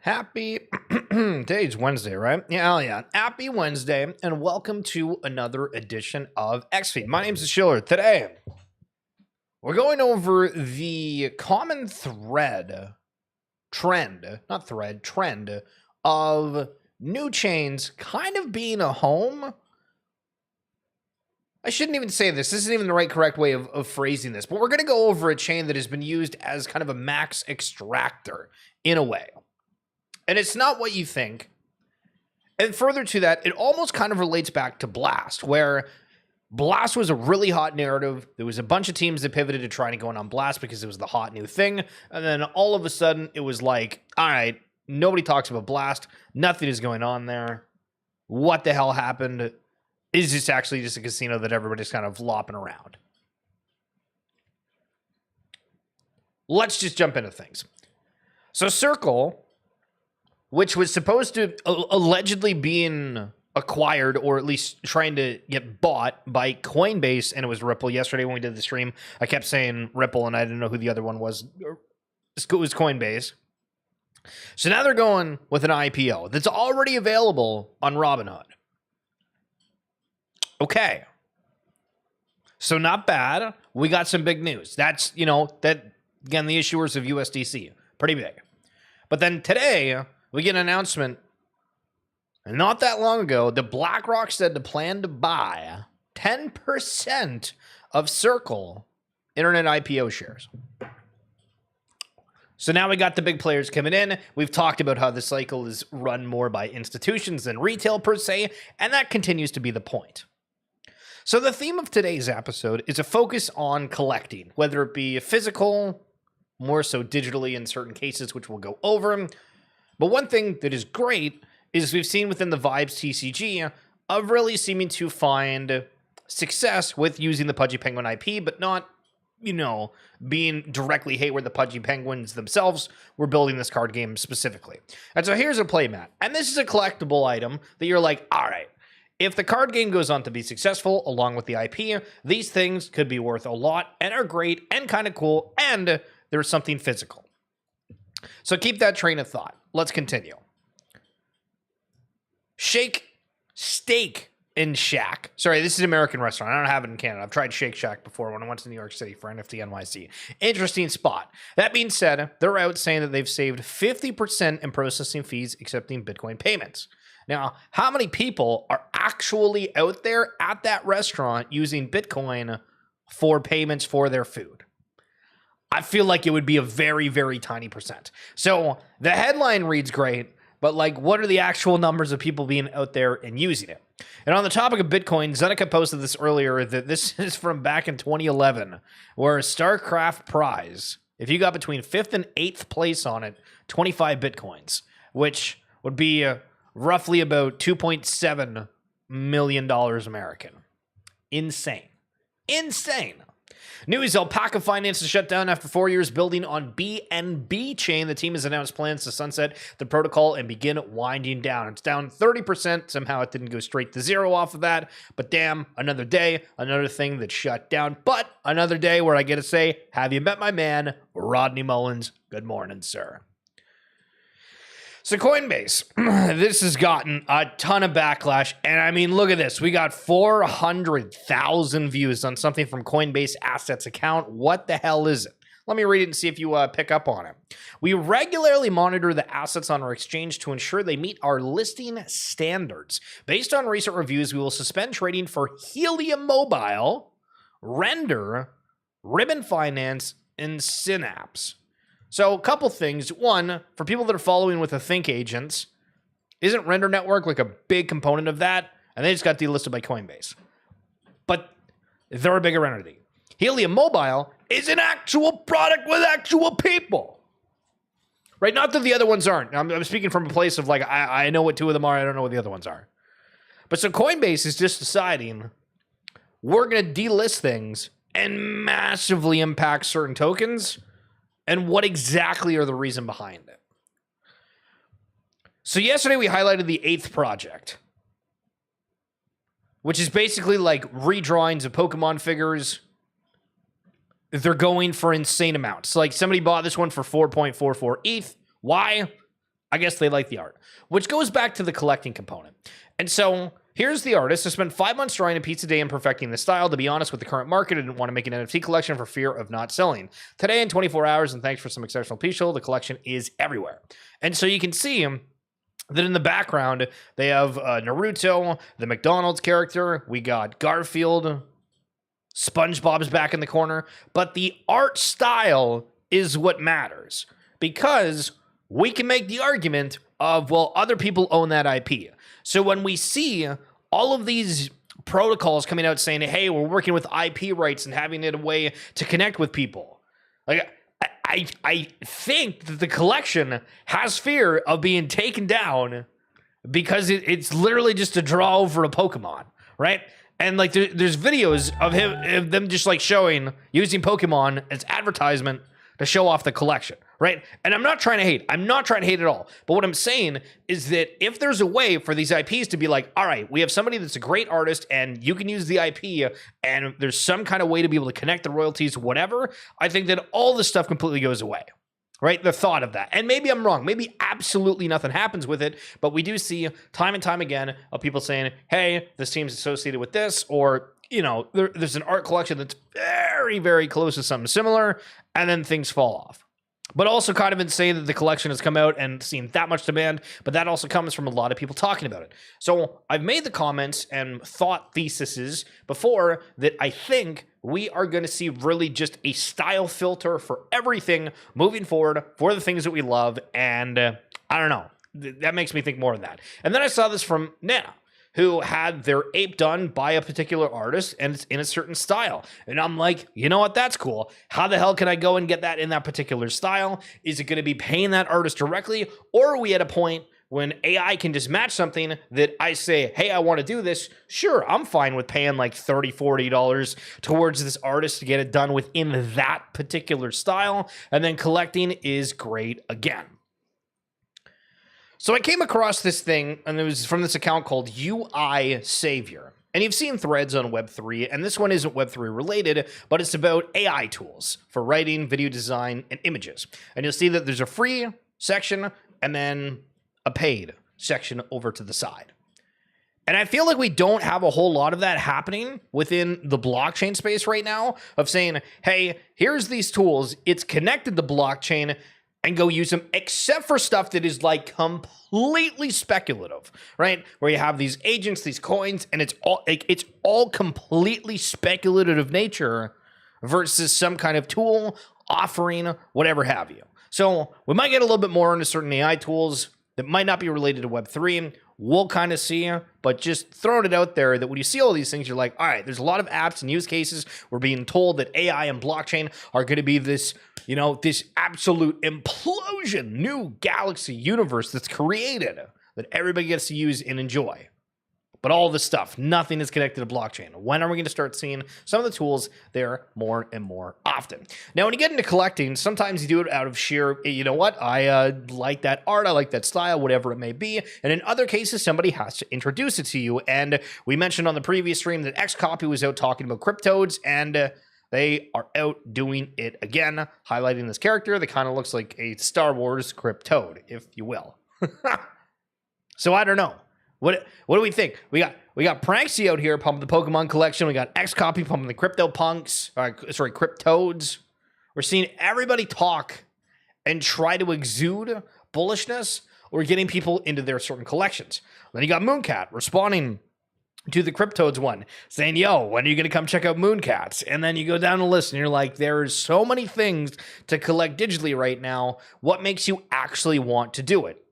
Happy today's Wednesday, right? Yeah, yeah. Happy Wednesday, and welcome to another edition of XFeed. My name's Schiller. Today, we're going over the common trend of new chains kind of being a home. I shouldn't even say this. This isn't even the right correct way of phrasing this, but we're going to go over a chain that has been used as kind of a max extractor in a way. And it's not what you think. And further to that, it almost kind of relates back to Blast, where Blast was a really hot narrative. There was a bunch of teams that pivoted to trying to go on Blast because it was the hot new thing. And then all of a sudden, it was like, all right, nobody talks about Blast. Nothing is going on there. What the hell happened? Is this actually just a casino that everybody's kind of lopping around? Let's just jump into things. So Circle, which was supposed to allegedly being acquired or at least trying to get bought by Coinbase, and it was Ripple. Yesterday when we did the stream, I kept saying Ripple, and I didn't know who the other one was. It was Coinbase. So now they're going with an IPO that's already available on Robinhood. Okay. So not bad. We got some big news. That's, that, again, the issuers of USDC. Pretty big. But then today, we get an announcement, and not that long ago, that BlackRock said to plan to buy 10% of Circle Internet IPO shares. So now we got the big players coming in. We've talked about how the cycle is run more by institutions than retail per se, and that continues to be the point. So the theme of today's episode is a focus on collecting, whether it be physical, more so digitally in certain cases, which we'll go over. But one thing that is great is we've seen within the Vibes TCG of really seeming to find success with using the Pudgy Penguin IP, but not, being directly hate where the Pudgy Penguins themselves were building this card game specifically. And so here's a playmat. And this is a collectible item that you're like, all right, if the card game goes on to be successful along with the IP, these things could be worth a lot and are great and kind of cool, and there's something physical. So keep that train of thought. Let's continue. Steak and Shack. Sorry, this is an American restaurant. I don't have it in Canada. I've tried Shake Shack before when I went to New York City for NFT NYC. Interesting spot. That being said, they're out saying that they've saved 50% in processing fees accepting Bitcoin payments. Now, how many people are actually out there at that restaurant using Bitcoin for payments for their food? I feel like it would be a very, very tiny percent. So the headline reads great, but what are the actual numbers of people being out there and using it? And on the topic of Bitcoin, Zeneca posted this earlier that this is from back in 2011, where a StarCraft prize, if you got between 5th and 8th place on it, 25 Bitcoins, which would be roughly about $2.7 million American. Insane. News: Alpaca Finance is shut down after 4 years building on BNB chain. The team has announced plans to sunset the protocol and begin winding down. It's down 30%. Somehow it didn't go straight to zero off of that. But damn, another day, another thing that shut down. But another day where I get to say, have you met my man, Rodney Mullins? Good morning, sir. So Coinbase, this has gotten a ton of backlash. And I mean, look at this. We got 400,000 views on something from Coinbase Assets account. What the hell is it? Let me read it and see if you pick up on it. We regularly monitor the assets on our exchange to ensure they meet our listing standards. Based on recent reviews, we will suspend trading for Helium Mobile, Render, Ribbon Finance, and Synapse. So a couple things. One, for people that are following with the Think agents, isn't Render Network like a big component of that? And they just got delisted by Coinbase. But they're a bigger entity. Helium Mobile is an actual product with actual people. Right? Not that the other ones aren't. I'm speaking from a place of I know what two of them are. I don't know what the other ones are. But so Coinbase is just deciding we're going to delist things and massively impact certain tokens. And what exactly are the reason behind it? So yesterday we highlighted the 8th project, which is basically redrawings of Pokemon figures. They're going for insane amounts. Somebody bought this one for 4.44 ETH. Why? I guess they like the art, which goes back to the collecting component. And so here's the artist who spent 5 months drawing a pizza day and perfecting the style. To be honest, with the current market, I didn't want to make an NFT collection for fear of not selling. Today, in 24 hours, and thanks for some exceptional people, the collection is everywhere. And so you can see that in the background, they have Naruto, the McDonald's character. We got Garfield. SpongeBob's back in the corner. But the art style is what matters, because we can make the argument of, well, other people own that IP. So when we see all of these protocols coming out saying, hey, we're working with IP rights and having it a way to connect with people, like I think that the collection has fear of being taken down because it's literally just a draw over a Pokemon, right? And like there's videos of them just like using Pokemon as advertisement to show off the collection, right? And I'm not trying to hate. I'm not trying to hate at all. But what I'm saying is that if there's a way for these IPs to be like, all right, we have somebody that's a great artist and you can use the IP and there's some kind of way to be able to connect the royalties, whatever, I think that all this stuff completely goes away, right? The thought of that. And maybe I'm wrong. Maybe absolutely nothing happens with it. But we do see time and time again of people saying, hey, this team's associated with this, or there's an art collection that's very, very close to something similar, and then things fall off. But also kind of insane that the collection has come out and seen that much demand, but that also comes from a lot of people talking about it. So I've made the comments and thought theses before that I think we are going to see really just a style filter for everything moving forward for the things that we love, and I don't know. That makes me think more of that. And then I saw this from Nana, who had their ape done by a particular artist and it's in a certain style. And I'm like, you know what? That's cool. How the hell can I go and get that in that particular style? Is it going to be paying that artist directly? Or are we at a point when AI can just match something that I say, hey, I want to do this? Sure, I'm fine with paying like $30, $40 towards this artist to get it done within that particular style. And then collecting is great again. So I came across this thing, and it was from this account called UI Savior. And you've seen threads on Web3, and this one isn't Web3 related, but it's about AI tools for writing, video design, and images. And you'll see that there's a free section and then a paid section over to the side. And I feel like we don't have a whole lot of that happening within the blockchain space right now, of saying, hey, here's these tools, it's connected to blockchain, and go use them, except for stuff that is like completely speculative, right? Where you have these agents, these coins, and it's all completely speculative of nature versus some kind of tool offering whatever have you. So we might get a little bit more into certain AI tools that might not be related to Web3. We'll kind of see, but just throwing it out there that when you see all these things, you're like, all right, there's a lot of apps and use cases. We're being told that AI and blockchain are going to be this, this absolute implosion, new galaxy universe that's created that everybody gets to use and enjoy. But all this stuff, nothing is connected to blockchain. When are we going to start seeing some of the tools there more and more often? Now, when you get into collecting, sometimes you do it out of sheer, you know what, I like that art, I like that style, whatever it may be. And in other cases, somebody has to introduce it to you. And we mentioned on the previous stream that Xcopy was out talking about cryptodes, and they are out doing it again, highlighting this character that kind of looks like a Star Wars cryptode, if you will. So I don't know. What do we think? We got Pranksy out here pumping the Pokemon collection. We got Xcopy pumping the cryptodes. We're seeing everybody talk and try to exude bullishness or getting people into their certain collections. Then you got Mooncat responding to the Cryptodes one, saying, yo, when are you going to come check out Mooncats? And then you go down the list and you're like, there's so many things to collect digitally right now. What makes you actually want to do it?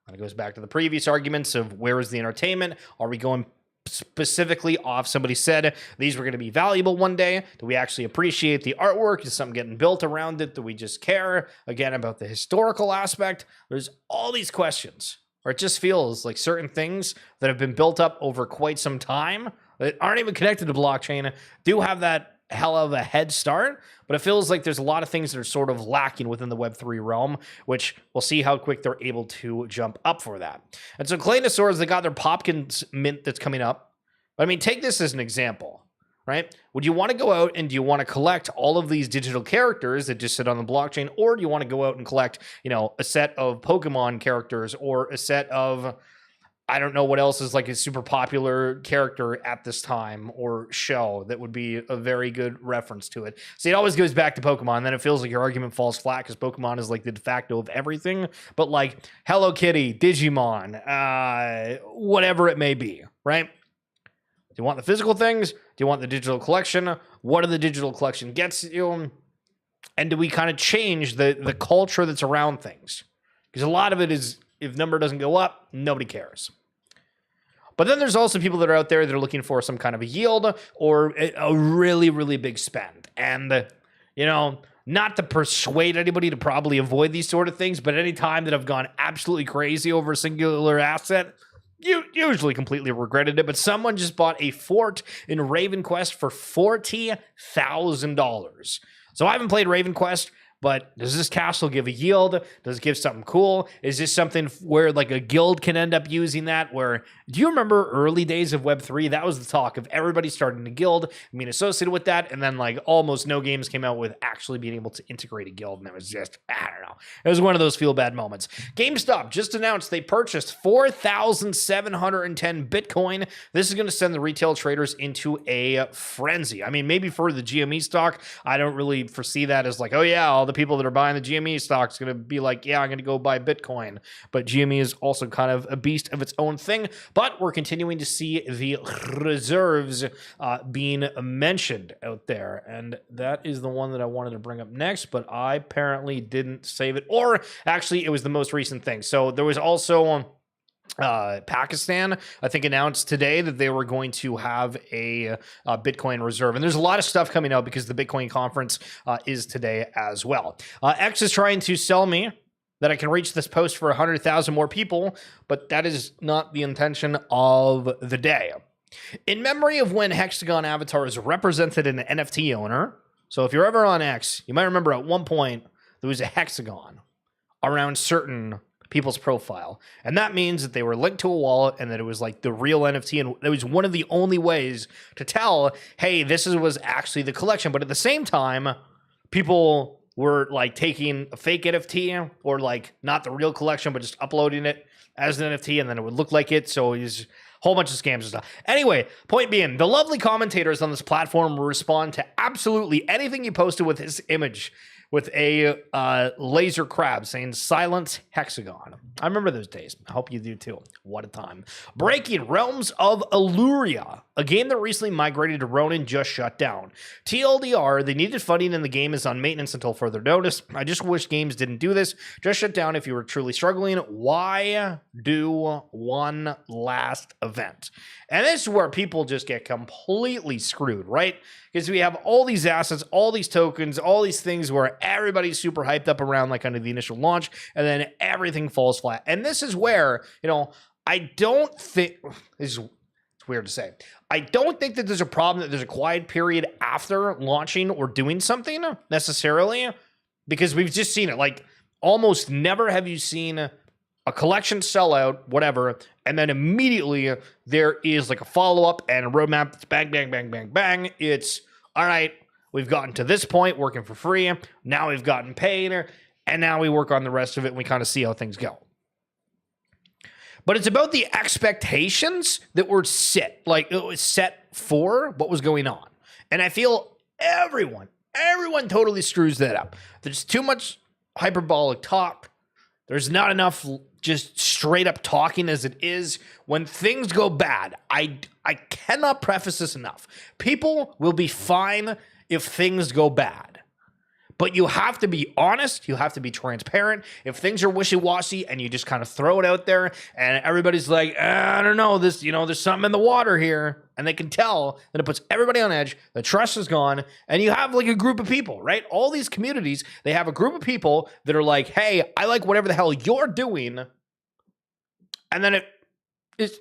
And it goes back to the previous arguments of where is the entertainment? Are we going specifically off somebody said these were going to be valuable one day? Do we actually appreciate the artwork? Is something getting built around it? Do we just care, again, about the historical aspect? There's all these questions. Or it just feels like certain things that have been built up over quite some time that aren't even connected to blockchain do have that hell of a head start, but it feels like there's a lot of things that are sort of lacking within the Web3 realm, which we'll see how quick they're able to jump up for that. And so Claynosaurs, they got their Popkins mint that's coming up. But I mean, take this as an example, right? Would you want to go out and do you want to collect all of these digital characters that just sit on the blockchain, or do you want to go out and collect, a set of Pokemon characters or a set of, I don't know what else is like a super popular character at this time or show that would be a very good reference to it. See, it always goes back to Pokemon. Then it feels like your argument falls flat because Pokemon is like the de facto of everything. But like Hello Kitty, Digimon, whatever it may be, right? Do you want the physical things? Do you want the digital collection? What do the digital collection gets you? And do we kind of change the culture that's around things? Because a lot of it is, if number doesn't go up, nobody cares. But then there's also people that are out there that are looking for some kind of a yield or a really, really big spend. And, not to persuade anybody to probably avoid these sort of things, but any time that I've gone absolutely crazy over a singular asset, you usually completely regretted it. But someone just bought a fort in Raven Quest for $40,000. So I haven't played Raven Quest, but does this castle give a yield? Does it give something cool? Is this something where like a guild can end up using that? Where, do you remember early days of Web3? That was the talk of everybody starting a guild, being associated with that. And then like almost no games came out with actually being able to integrate a guild. And it was just, I don't know. It was one of those feel bad moments. GameStop just announced they purchased 4,710 Bitcoin. This is going to send the retail traders into a frenzy. I mean, maybe for the GME stock, I don't really foresee that as like, oh yeah, all the people that are buying the GME stock is going to be like, yeah, I'm going to go buy Bitcoin. But GME is also kind of a beast of its own thing. But we're continuing to see the reserves being mentioned out there. And that is the one that I wanted to bring up next, but I apparently didn't save it. Or actually, it was the most recent thing. So there was also Pakistan, I think, announced today that they were going to have a Bitcoin reserve. And there's a lot of stuff coming out because the Bitcoin conference is today as well. X is trying to sell me that I can reach this post for 100,000 more people, but that is not the intention of the day. In memory of when Hexagon avatars represented an NFT owner, so if you're ever on X, you might remember at one point there was a hexagon around certain people's profile. And that means that they were linked to a wallet and that it was like the real NFT. And it was one of the only ways to tell, hey, was actually the collection. But at the same time, people were like taking a fake NFT or like not the real collection, but just uploading it as an NFT and then it would look like it. So it was a whole bunch of scams and stuff. Anyway, point being, the lovely commentators on this platform will respond to absolutely anything you posted with this image with a laser crab saying silence hexagon. I remember those days. I hope you do too. What a time. Breaking, Realms of Illuria, a game that recently migrated to Ronin, just shut down. TLDR, they needed funding and the game is on maintenance until further notice. I just wish games didn't do this. Just shut down if you were truly struggling. Why do one last event? And this is where people just get completely screwed, right? Because we have all these assets, all these tokens, all these things where everybody's super hyped up around like under the initial launch, and then everything falls flat. And this is where, I don't think, it's weird to say, I don't think that there's a problem that there's a quiet period after launching or doing something necessarily, because we've just seen it. Like almost never have you seen a collection sellout, whatever, and then immediately there is like a follow-up and a roadmap that's bang, bang, bang, bang, bang. It's, all right, we've gotten to this point working for free. Now we've gotten paid, and now we work on the rest of it, and we kind of see how things go. But it's about the expectations that were set, like it was set for what was going on. And I feel everyone totally screws that up. There's too much hyperbolic talk. There's not enough just straight up talking as it is. When things go bad, I cannot preface this enough. People will be fine if things go bad. But you have to be honest. You have to be transparent. If things are wishy-washy and you just kind of throw it out there and everybody's like, I don't know, this, there's something in the water here. And they can tell that it puts everybody on edge. The trust is gone. And you have like a group of people, right? All these communities, they have a group of people that are like, hey, I like whatever the hell you're doing. And then it is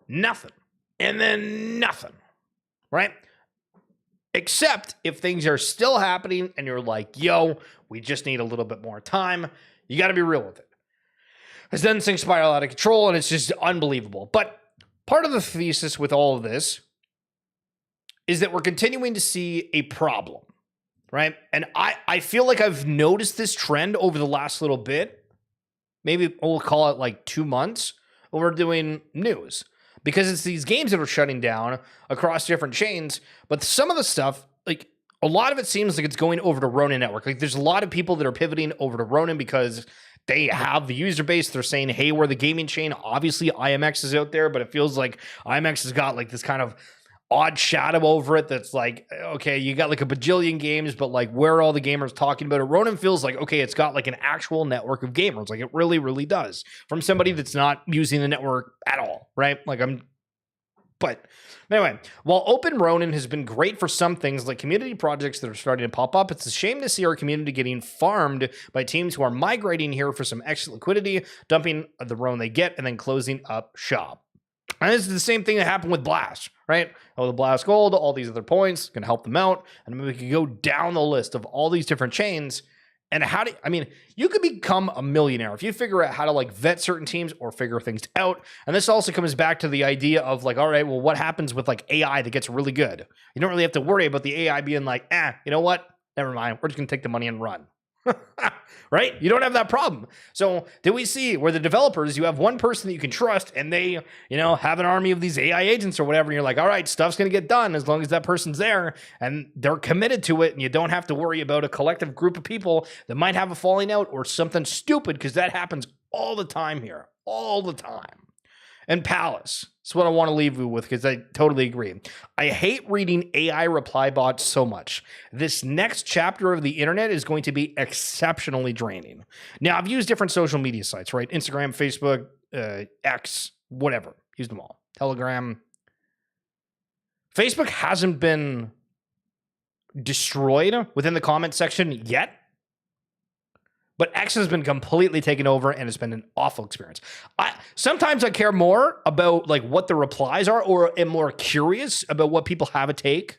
nothing. And then nothing, right? Except if things are still happening and you're like, yo, we just need a little bit more time. You got to be real with it. Because then things spiral out of control and it's just unbelievable. But part of the thesis with all of this is that we're continuing to see a problem, right? And I feel like I've noticed this trend over the last little bit. Maybe we'll call it like 2 months when we're doing news, because it's these games that are shutting down across different chains. But some of the stuff, like a lot of it seems like it's going over to Ronin Network. Like there's a lot of people that are pivoting over to Ronin because they have the user base. They're saying, hey, we're the gaming chain. Obviously, IMX is out there, but it feels like IMX has got like this kind of odd shadow over it that's like, okay, you got like a bajillion games, but like where are all the gamers talking about it? Ronin feels like, okay, it's got like an actual network of gamers. Like it really, really does, from somebody that's not using the network at all, right? But anyway, while Open Ronin has been great for some things like community projects that are starting to pop up, it's a shame to see our community getting farmed by teams who are migrating here for some extra liquidity, dumping the Ronin they get, and then closing up shop. And this is the same thing that happened with Blast, right? Oh, the Blast Gold, all these other points, can help them out. And maybe we can go down the list of all these different chains. And you could become a millionaire if you figure out how to like vet certain teams or figure things out. And this also comes back to the idea of like, all right, well, what happens with like AI that gets really good? You don't really have to worry about the AI being like, you know what? Never mind. We're just going to take the money and run. Right? You don't have that problem. So do we see where the developers, you have one person that you can trust and they, have an army of these AI agents or whatever. And you're like, all right, stuff's going to get done as long as that person's there and they're committed to it. And you don't have to worry about a collective group of people that might have a falling out or something stupid, because that happens all the time here, all the time. And Palace, that's what I want to leave you with, because I totally agree. I hate reading AI reply bots so much. This next chapter of the internet is going to be exceptionally draining. Now, I've used different social media sites, right? Instagram, Facebook, X, whatever. Used them all. Telegram. Facebook hasn't been destroyed within the comment section yet. But X has been completely taken over, and it's been an awful experience. Sometimes I care more about like what the replies are, or am more curious about what people have a take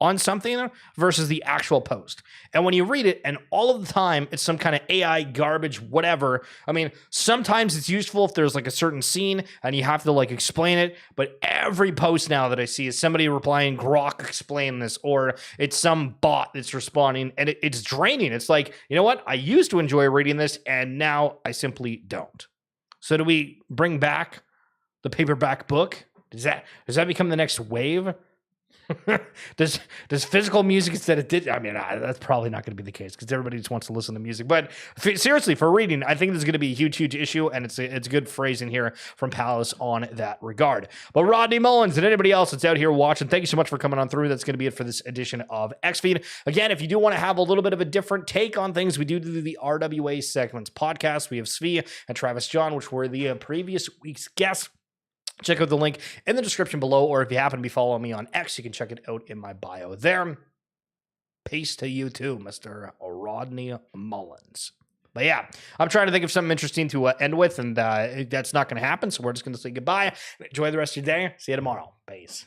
on something versus the actual post. And when you read it, and all of the time it's some kind of AI garbage, whatever. I mean, sometimes it's useful if there's like a certain scene and you have to like explain it. But every post now that I see is somebody replying, Grok explain this, or it's some bot that's responding, and it's draining. It's like, you know what? I used to enjoy reading this, and now I simply don't. So do we bring back the paperback book? Does that become the next wave? does physical music instead of digital? I mean, that's probably not going to be the case, because everybody just wants to listen to music. But seriously, for reading, I think this is going to be a huge, huge issue, and it's good phrasing here from Palace on that regard. But Rodney Mullins and anybody else that's out here watching, thank you so much for coming on through. That's going to be it for this edition of XFeed. Again, if you do want to have a little bit of a different take on things, we do the RWA segments podcast. We have Svi and Travis John, which were the previous week's guests. Check out the link in the description below, or if you happen to be following me on X, you can check it out in my bio there. Peace to you too, Mr. Rodney Mullins. But yeah, I'm trying to think of something interesting to end with, and that's not going to happen, so we're just going to say goodbye. Enjoy the rest of your day. See you tomorrow. Peace.